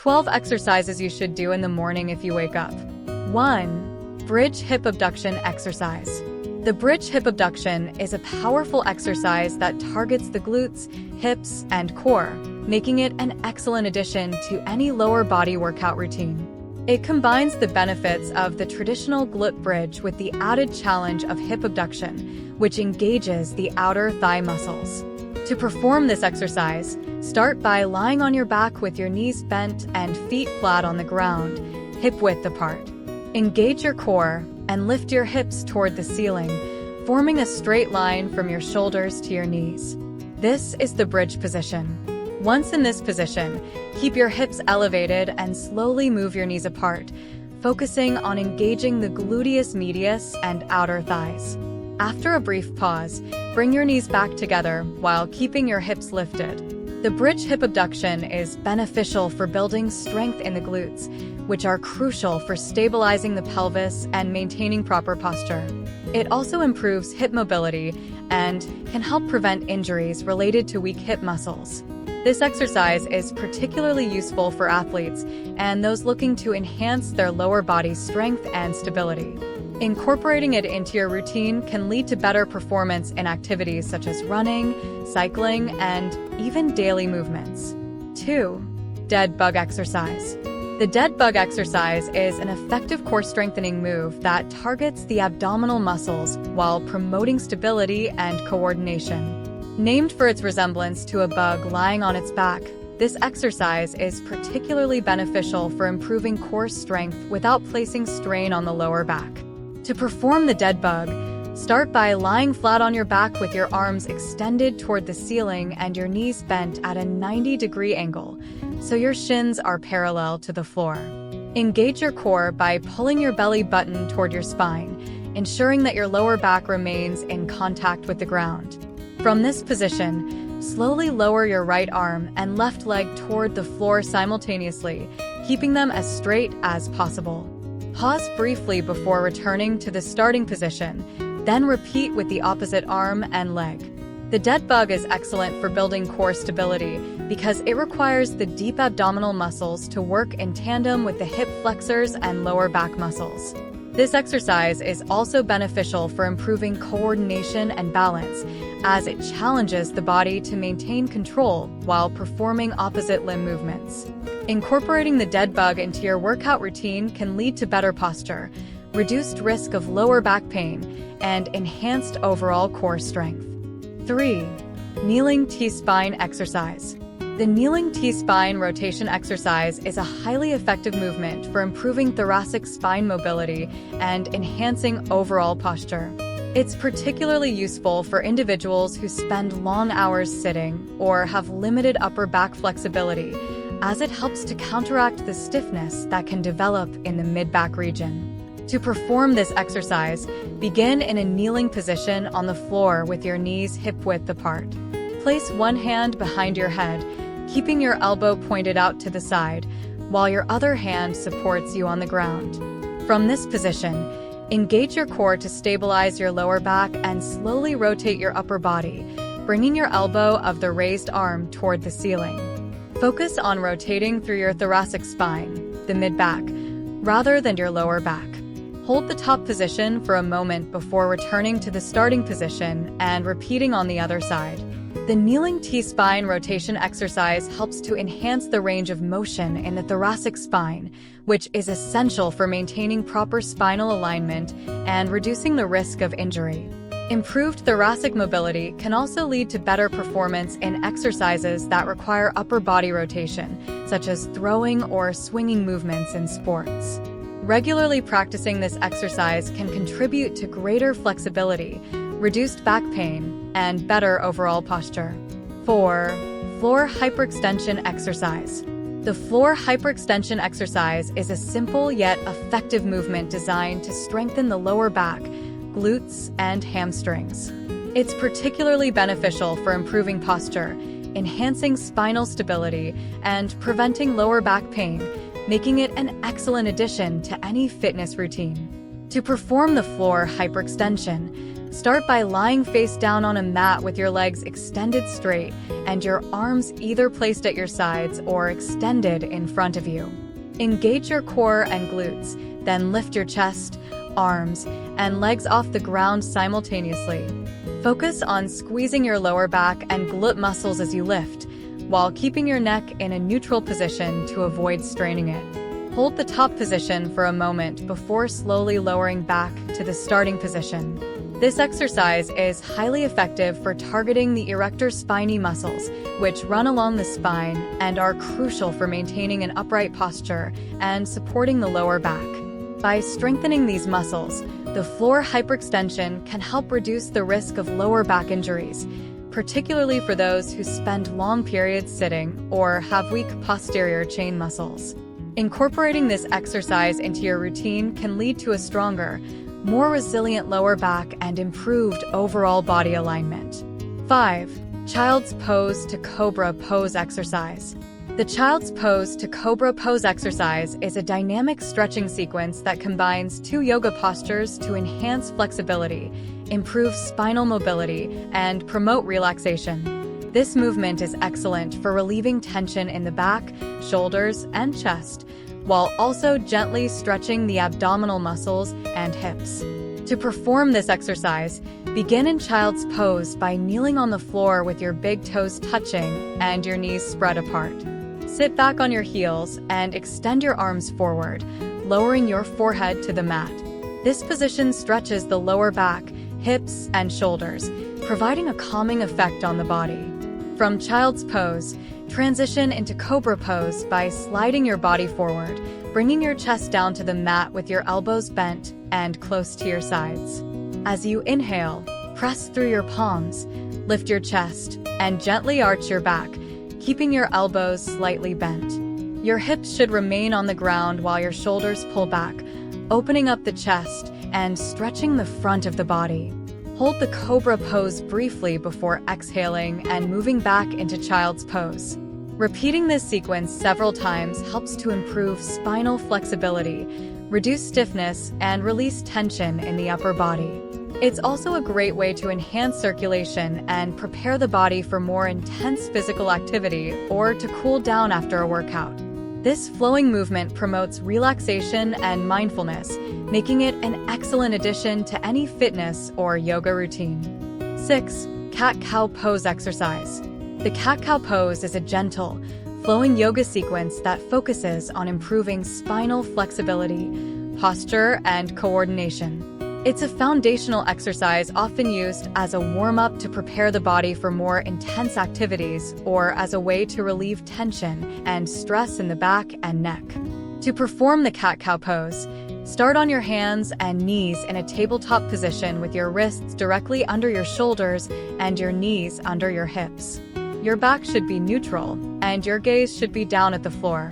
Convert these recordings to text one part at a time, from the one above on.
12 exercises you should do in the morning if you wake up. 1. Bridge hip abduction exercise. The bridge hip abduction is a powerful exercise that targets the glutes, hips, and core, making it an excellent addition to any lower body workout routine. It combines the benefits of the traditional glute bridge with the added challenge of hip abduction, which engages the outer thigh muscles. To perform this exercise, start by lying on your back with your knees bent and feet flat on the ground, hip width apart. Engage your core and lift your hips toward the ceiling, forming a straight line from your shoulders to your knees. This is the bridge position. Once in this position, keep your hips elevated and slowly move your knees apart, focusing on engaging the gluteus medius and outer thighs. After a brief pause, bring your knees back together while keeping your hips lifted. The bridge hip abduction is beneficial for building strength in the glutes, which are crucial for stabilizing the pelvis and maintaining proper posture. It also improves hip mobility and can help prevent injuries related to weak hip muscles. This exercise is particularly useful for athletes and those looking to enhance their lower body strength and stability. Incorporating it into your routine can lead to better performance in activities such as running, cycling, and even daily movements. 2. Dead bug exercise. The dead bug exercise is an effective core strengthening move that targets the abdominal muscles while promoting stability and coordination. Named for its resemblance to a bug lying on its back, this exercise is particularly beneficial for improving core strength without placing strain on the lower back. To perform the dead bug, start by lying flat on your back with your arms extended toward the ceiling and your knees bent at a 90-degree angle, so your shins are parallel to the floor. Engage your core by pulling your belly button toward your spine, ensuring that your lower back remains in contact with the ground. From this position, slowly lower your right arm and left leg toward the floor simultaneously, keeping them as straight as possible. Pause briefly before returning to the starting position, then repeat with the opposite arm and leg. The dead bug is excellent for building core stability because it requires the deep abdominal muscles to work in tandem with the hip flexors and lower back muscles. This exercise is also beneficial for improving coordination and balance, as it challenges the body to maintain control while performing opposite limb movements. Incorporating the dead bug into your workout routine can lead to better posture, reduced risk of lower back pain, and enhanced overall core strength. 3. Kneeling T-spine exercise. The kneeling T-spine rotation exercise is a highly effective movement for improving thoracic spine mobility and enhancing overall posture. It's particularly useful for individuals who spend long hours sitting or have limited upper back flexibility, as it helps to counteract the stiffness that can develop in the mid-back region. To perform this exercise, begin in a kneeling position on the floor with your knees hip-width apart. Place one hand behind your head, keeping your elbow pointed out to the side, while your other hand supports you on the ground. From this position, engage your core to stabilize your lower back and slowly rotate your upper body, bringing your elbow of the raised arm toward the ceiling. Focus on rotating through your thoracic spine, the mid-back, rather than your lower back. Hold the top position for a moment before returning to the starting position and repeating on the other side. The kneeling T-spine rotation exercise helps to enhance the range of motion in the thoracic spine, which is essential for maintaining proper spinal alignment and reducing the risk of injury. Improved thoracic mobility can also lead to better performance in exercises that require upper body rotation, such as throwing or swinging movements in sports. Regularly practicing this exercise can contribute to greater flexibility, reduced back pain, and better overall posture. 4. Floor hyperextension exercise. The floor hyperextension exercise is a simple yet effective movement designed to strengthen the lower back, glutes, and hamstrings. It's particularly beneficial for improving posture, enhancing spinal stability, and preventing lower back pain, making it an excellent addition to any fitness routine. To perform the floor hyperextension, Start by lying face down on a mat with your legs extended straight and your arms either placed at your sides or extended in front of you. Engage your core and glutes, then lift your chest, arms, and legs off the ground simultaneously. Focus on squeezing your lower back and glute muscles as you lift, while keeping your neck in a neutral position to avoid straining it. Hold the top position for a moment before slowly lowering back to the starting position. This exercise is highly effective for targeting the erector spinae muscles, which run along the spine and are crucial for maintaining an upright posture and supporting the lower back. By strengthening these muscles, the floor hyperextension can help reduce the risk of lower back injuries, particularly for those who spend long periods sitting or have weak posterior chain muscles. Incorporating this exercise into your routine can lead to a stronger, more resilient lower back and improved overall body alignment. 5. Child's Pose to Cobra Pose Exercise. The Child's Pose to Cobra Pose exercise is a dynamic stretching sequence that combines two yoga postures to enhance flexibility, improve spinal mobility, and promote relaxation. This movement is excellent for relieving tension in the back, shoulders, and chest, while also gently stretching the abdominal muscles and hips. To perform this exercise, begin in Child's Pose by kneeling on the floor with your big toes touching and your knees spread apart. Sit back on your heels and extend your arms forward, lowering your forehead to the mat. This position stretches the lower back, hips, and shoulders, providing a calming effect on the body. From Child's Pose, transition into Cobra Pose by sliding your body forward, bringing your chest down to the mat with your elbows bent and close to your sides. As you inhale, press through your palms, lift your chest, and gently arch your back, keeping your elbows slightly bent. Your hips should remain on the ground while your shoulders pull back, opening up the chest and stretching the front of the body. Hold the Cobra Pose briefly before exhaling and moving back into Child's Pose. Repeating this sequence several times helps to improve spinal flexibility, reduce stiffness, and release tension in the upper body. It's also a great way to enhance circulation and prepare the body for more intense physical activity or to cool down after a workout. This flowing movement promotes relaxation and mindfulness, making it an excellent addition to any fitness or yoga routine. 6. Cat-Cow Pose Exercise. The cat-cow pose is a gentle, flowing yoga sequence that focuses on improving spinal flexibility, posture, and coordination. It's a foundational exercise often used as a warm-up to prepare the body for more intense activities or as a way to relieve tension and stress in the back and neck. To perform the cat-cow pose, start on your hands and knees in a tabletop position with your wrists directly under your shoulders and your knees under your hips. Your back should be neutral, and your gaze should be down at the floor.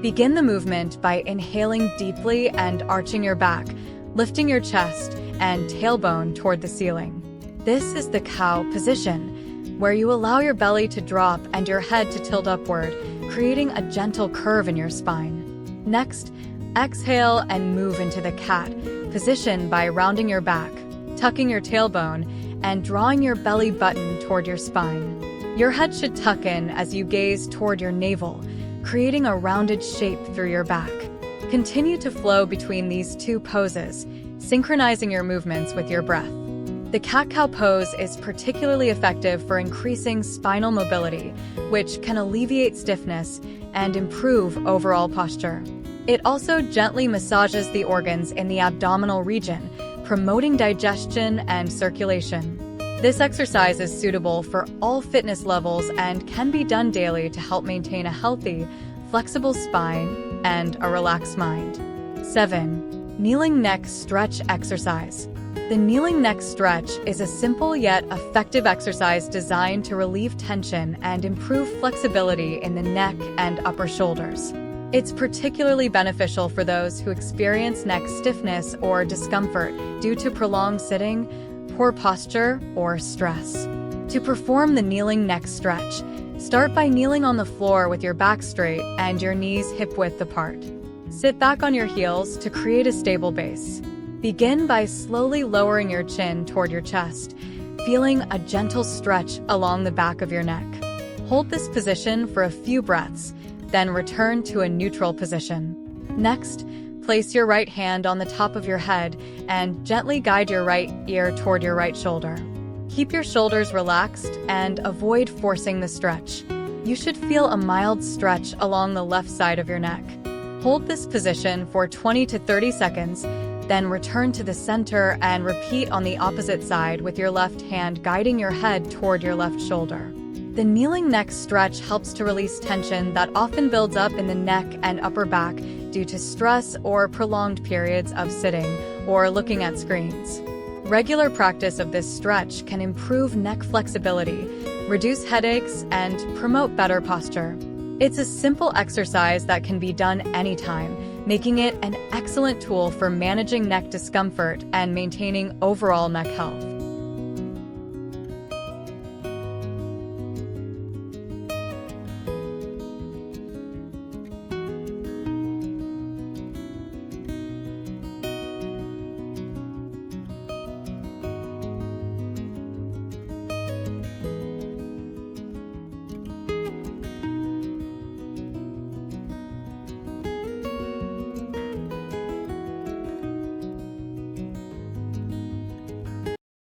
Begin the movement by inhaling deeply and arching your back, lifting your chest and tailbone toward the ceiling. This is the cow position, where you allow your belly to drop and your head to tilt upward, creating a gentle curve in your spine. Next, exhale and move into the cat position by rounding your back, tucking your tailbone, and drawing your belly button toward your spine. Your head should tuck in as you gaze toward your navel, creating a rounded shape through your back. Continue to flow between these two poses, synchronizing your movements with your breath. The cat-cow pose is particularly effective for increasing spinal mobility, which can alleviate stiffness and improve overall posture. It also gently massages the organs in the abdominal region, promoting digestion and circulation. This exercise is suitable for all fitness levels and can be done daily to help maintain a healthy, flexible spine and a relaxed mind. 7. Kneeling Neck Stretch Exercise. The kneeling neck stretch is a simple yet effective exercise designed to relieve tension and improve flexibility in the neck and upper shoulders. It's particularly beneficial for those who experience neck stiffness or discomfort due to prolonged sitting, poor posture, or stress. To perform the kneeling neck stretch, start by kneeling on the floor with your back straight and your knees hip-width apart. Sit back on your heels to create a stable base. Begin by slowly lowering your chin toward your chest, feeling a gentle stretch along the back of your neck. Hold this position for a few breaths, then return to a neutral position. Next, place your right hand on the top of your head and gently guide your right ear toward your right shoulder. Keep your shoulders relaxed and avoid forcing the stretch. You should feel a mild stretch along the left side of your neck. Hold this position for 20 to 30 seconds, then return to the center and repeat on the opposite side with your left hand guiding your head toward your left shoulder. The kneeling neck stretch helps to release tension that often builds up in the neck and upper back due to stress or prolonged periods of sitting or looking at screens. Regular practice of this stretch can improve neck flexibility, reduce headaches, and promote better posture. It's a simple exercise that can be done anytime, making it an excellent tool for managing neck discomfort and maintaining overall neck health.